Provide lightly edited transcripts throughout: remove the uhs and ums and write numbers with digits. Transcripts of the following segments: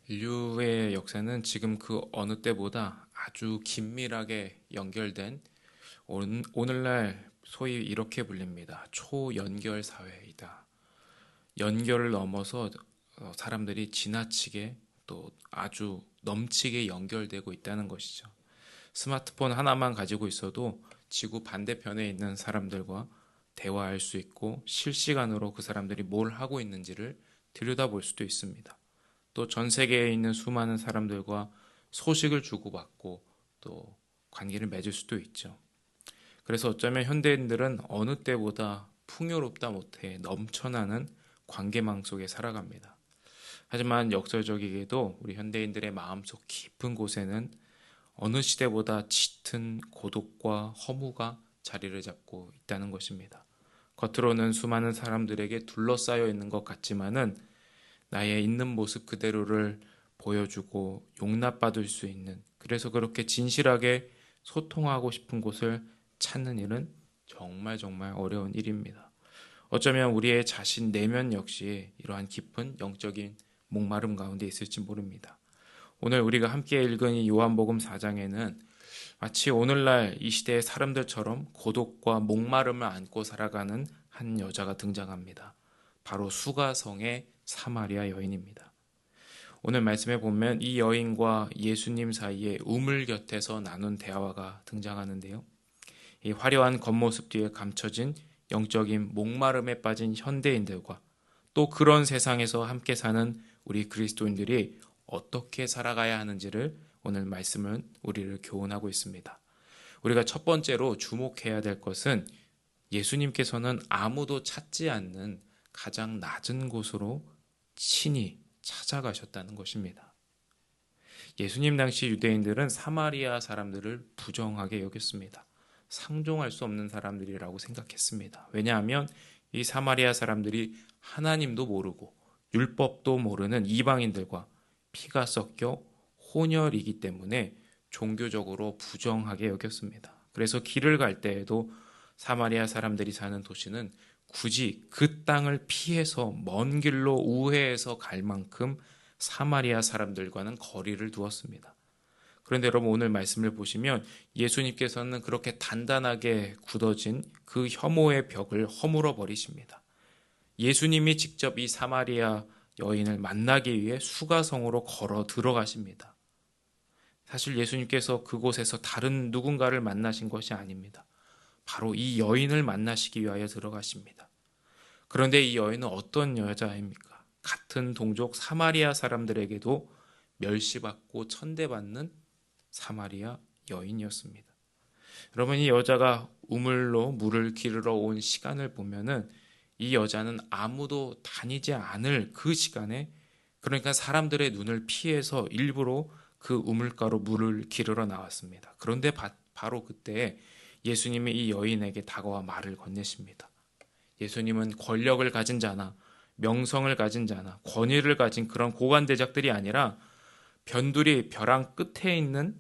인류의 역사는 지금 그 어느 때보다 아주 긴밀하게 연결된 오늘날 소위 이렇게 불립니다. 초연결 사회이다. 연결을 넘어서 사람들이 지나치게 또 아주 넘치게 연결되고 있다는 것이죠. 스마트폰 하나만 가지고 있어도 지구 반대편에 있는 사람들과 대화할 수 있고 실시간으로 그 사람들이 뭘 하고 있는지를 들여다볼 수도 있습니다. 또 전 세계에 있는 수많은 사람들과 소식을 주고받고 또 관계를 맺을 수도 있죠. 그래서 어쩌면 현대인들은 어느 때보다 풍요롭다 못해 넘쳐나는 관계망 속에 살아갑니다. 하지만 역설적이게도 우리 현대인들의 마음속 깊은 곳에는 어느 시대보다 짙은 고독과 허무가 자리를 잡고 있다는 것입니다. 겉으로는 수많은 사람들에게 둘러싸여 있는 것 같지만은 나의 있는 모습 그대로를 보여주고 용납받을 수 있는, 그래서 그렇게 진실하게 소통하고 싶은 곳을 찾는 일은 정말 정말 어려운 일입니다. 어쩌면 우리의 자신 내면 역시 이러한 깊은 영적인 목마름 가운데 있을지 모릅니다. 오늘 우리가 함께 읽은 이 요한복음 4장에는 마치 오늘날 이 시대의 사람들처럼 고독과 목마름을 안고 살아가는 한 여자가 등장합니다. 바로 수가성의 사마리아 여인입니다. 오늘 말씀에 보면 이 여인과 예수님 사이에 우물 곁에서 나눈 대화가 등장하는데요. 이 화려한 겉모습 뒤에 감춰진 영적인 목마름에 빠진 현대인들과 또 그런 세상에서 함께 사는 우리 그리스도인들이 어떻게 살아가야 하는지를 오늘 말씀은 우리를 교훈하고 있습니다. 우리가 첫 번째로 주목해야 될 것은 예수님께서는 아무도 찾지 않는 가장 낮은 곳으로 친히 찾아가셨다는 것입니다. 예수님 당시 유대인들은 사마리아 사람들을 부정하게 여겼습니다. 상종할 수 없는 사람들이라고 생각했습니다. 왜냐하면 이 사마리아 사람들이 하나님도 모르고 율법도 모르는 이방인들과 피가 섞여 혼혈이기 때문에 종교적으로 부정하게 여겼습니다. 그래서 길을 갈 때에도 사마리아 사람들이 사는 도시는 굳이 그 땅을 피해서 먼 길로 우회해서 갈 만큼 사마리아 사람들과는 거리를 두었습니다. 그런데 여러분 오늘 말씀을 보시면 예수님께서는 그렇게 단단하게 굳어진 그 혐오의 벽을 허물어 버리십니다. 예수님이 직접 이 사마리아 여인을 만나기 위해 수가성으로 걸어 들어가십니다. 사실 예수님께서 그곳에서 다른 누군가를 만나신 것이 아닙니다. 바로 이 여인을 만나시기 위하여 들어가십니다. 그런데 이 여인은 어떤 여자입니까? 같은 동족 사마리아 사람들에게도 멸시받고 천대받는 사마리아 여인이었습니다. 여러분 이 여자가 우물로 물을 기르러 온 시간을 보면은 이 여자는 아무도 다니지 않을 그 시간에, 그러니까 사람들의 눈을 피해서 일부러 그 우물가로 물을 기르러 나왔습니다. 그런데 바로 그때 예수님이 이 여인에게 다가와 말을 건네십니다. 예수님은 권력을 가진 자나 명성을 가진 자나 권위를 가진 그런 고관대작들이 아니라 변두리 벼랑 끝에 있는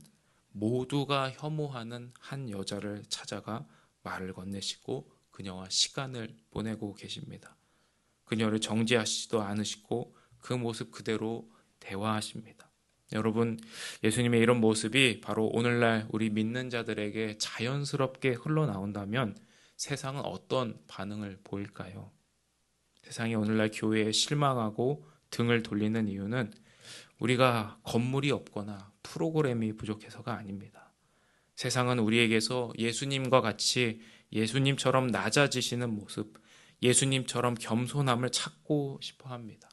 모두가 혐오하는 한 여자를 찾아가 말을 건네시고 그녀와 시간을 보내고 계십니다. 그녀를 정죄하시지도 않으시고 그 모습 그대로 대화하십니다. 여러분, 예수님의 이런 모습이 바로 오늘날 우리 믿는 자들에게 자연스럽게 흘러나온다면 세상은 어떤 반응을 보일까요? 세상이 오늘날 교회에 실망하고 등을 돌리는 이유는 우리가 건물이 없거나 프로그램이 부족해서가 아닙니다. 세상은 우리에게서 예수님과 같이 예수님처럼 낮아지시는 모습, 예수님처럼 겸손함을 찾고 싶어 합니다.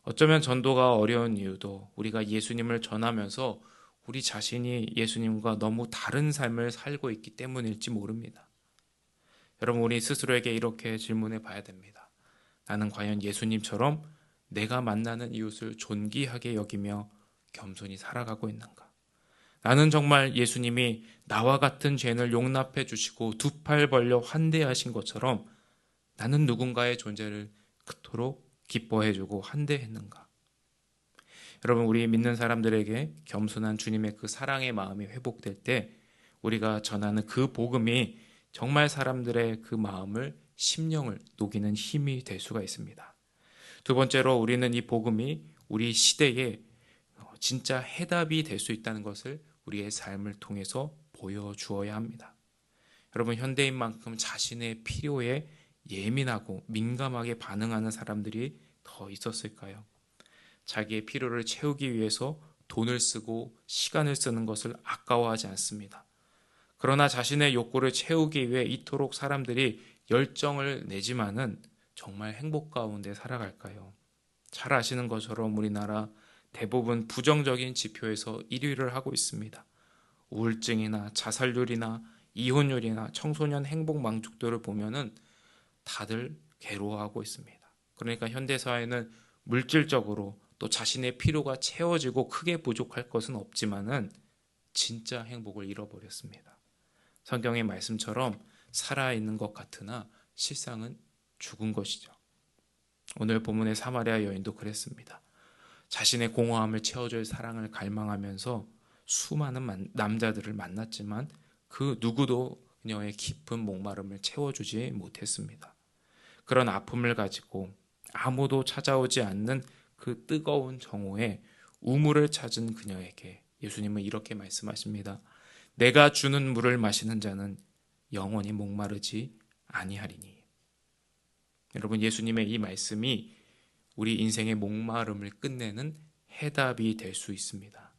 어쩌면 전도가 어려운 이유도 우리가 예수님을 전하면서 우리 자신이 예수님과 너무 다른 삶을 살고 있기 때문일지 모릅니다. 여러분, 우리 스스로에게 이렇게 질문해 봐야 됩니다. 나는 과연 예수님처럼 내가 만나는 이웃을 존귀하게 여기며 겸손히 살아가고 있는가? 나는 정말 예수님이 나와 같은 죄인을 용납해 주시고 두 팔 벌려 환대하신 것처럼 나는 누군가의 존재를 그토록 기뻐해 주고 환대했는가? 여러분, 우리 믿는 사람들에게 겸손한 주님의 그 사랑의 마음이 회복될 때 우리가 전하는 그 복음이 정말 사람들의 그 마음을, 심령을 녹이는 힘이 될 수가 있습니다. 두 번째로 우리는 이 복음이 우리 시대에 진짜 해답이 될 수 있다는 것을 우리의 삶을 통해서 보여주어야 합니다. 여러분, 현대인만큼 자신의 필요에 예민하고 민감하게 반응하는 사람들이 더 있었을까요? 자기의 필요를 채우기 위해서 돈을 쓰고 시간을 쓰는 것을 아까워하지 않습니다. 그러나 자신의 욕구를 채우기 위해 이토록 사람들이 열정을 내지만은 정말 행복 가운데 살아갈까요? 잘 아시는 것처럼 우리나라 대부분 부정적인 지표에서 1위를 하고 있습니다. 우울증이나 자살률이나 이혼율이나 청소년 행복 만족도를 보면은 다들 괴로워하고 있습니다. 그러니까 현대사회는 물질적으로 또 자신의 필요가 채워지고 크게 부족할 것은 없지만은 진짜 행복을 잃어버렸습니다. 성경의 말씀처럼 살아있는 것 같으나 실상은 죽은 것이죠. 오늘 본문의 사마리아 여인도 그랬습니다. 자신의 공허함을 채워줄 사랑을 갈망하면서 수많은 남자들을 만났지만 그 누구도 그녀의 깊은 목마름을 채워주지 못했습니다. 그런 아픔을 가지고 아무도 찾아오지 않는 그 뜨거운 정오에 우물을 찾은 그녀에게 예수님은 이렇게 말씀하십니다. 내가 주는 물을 마시는 자는 영원히 목마르지 아니하리니. 여러분, 예수님의 이 말씀이 우리 인생의 목마름을 끝내는 해답이 될 수 있습니다.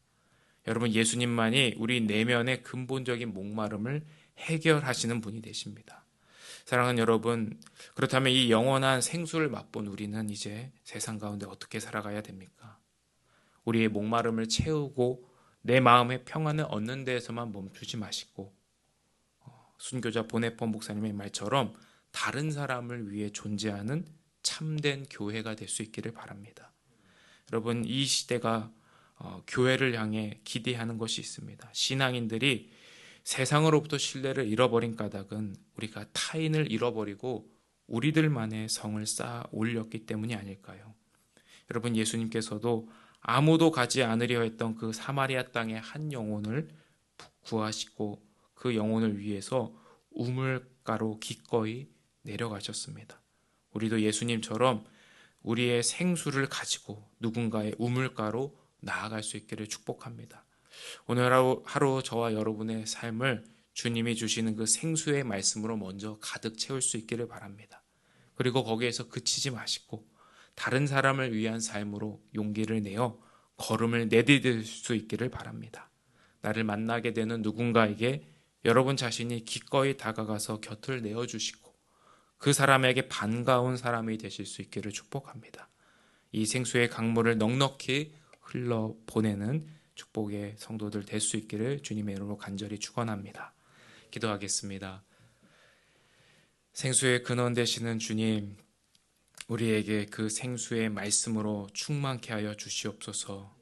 여러분, 예수님만이 우리 내면의 근본적인 목마름을 해결하시는 분이 되십니다. 사랑하는 여러분, 그렇다면 이 영원한 생수를 맛본 우리는 이제 세상 가운데 어떻게 살아가야 됩니까? 우리의 목마름을 채우고 내 마음의 평안을 얻는 데에서만 멈추지 마시고 순교자 보네폰 목사님의 말처럼 다른 사람을 위해 존재하는 참된 교회가 될 수 있기를 바랍니다. 여러분, 이 시대가 교회를 향해 기대하는 것이 있습니다. 신앙인들이 세상으로부터 신뢰를 잃어버린 까닭은 우리가 타인을 잃어버리고 우리들만의 성을 쌓아 올렸기 때문이 아닐까요? 여러분, 예수님께서도 아무도 가지 않으려 했던 그 사마리아 땅의 한 영혼을 구하시고 그 영혼을 위해서 우물가로 기꺼이 내려가셨습니다. 우리도 예수님처럼 우리의 생수를 가지고 누군가의 우물가로 나아갈 수 있기를 축복합니다. 오늘 하루 저와 여러분의 삶을 주님이 주시는 그 생수의 말씀으로 먼저 가득 채울 수 있기를 바랍니다. 그리고 거기에서 그치지 마시고 다른 사람을 위한 삶으로 용기를 내어 걸음을 내디딜 수 있기를 바랍니다. 나를 만나게 되는 누군가에게 여러분 자신이 기꺼이 다가가서 곁을 내어주시고 그 사람에게 반가운 사람이 되실 수 있기를 축복합니다. 이 생수의 강물을 넉넉히 흘러보내는 축복의 성도들 될 수 있기를 주님의 이름으로 간절히 축원합니다. 기도하겠습니다. 생수의 근원 되시는 주님, 우리에게 그 생수의 말씀으로 충만케 하여 주시옵소서.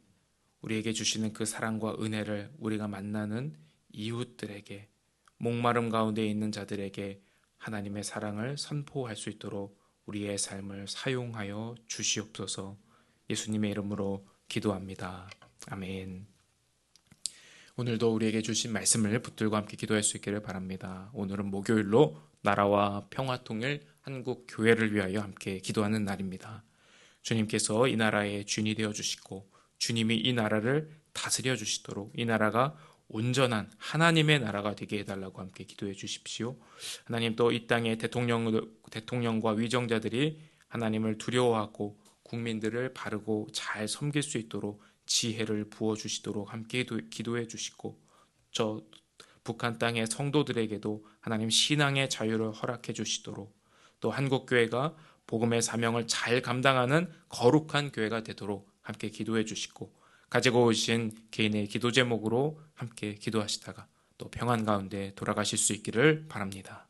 우리에게 주시는 그 사랑과 은혜를 우리가 만나는 이웃들에게, 목마름 가운데 있는 자들에게 하나님의 사랑을 선포할 수 있도록 우리의 삶을 사용하여 주시옵소서. 예수님의 이름으로 기도합니다. 아멘. 오늘도 우리에게 주신 말씀을 붙들고 함께 기도할 수 있기를 바랍니다. 오늘은 목요일로 나라와 평화통일 한국교회를 위하여 함께 기도하는 날입니다. 주님께서 이 나라의 주인이 되어주시고 주님이 이 나라를 다스려 주시도록 이 나라가 온전한 하나님의 나라가 되게 해달라고 함께 기도해 주십시오. 하나님, 또 이 땅의 대통령과 위정자들이 하나님을 두려워하고 국민들을 바르고 잘 섬길 수 있도록 지혜를 부어주시도록 함께 기도해 주시고, 저 북한 땅의 성도들에게도 하나님 신앙의 자유를 허락해 주시도록, 또 한국교회가 복음의 사명을 잘 감당하는 거룩한 교회가 되도록 함께 기도해 주시고, 가지고 오신 개인의 기도 제목으로 함께 기도하시다가 또 평안 가운데 돌아가실 수 있기를 바랍니다.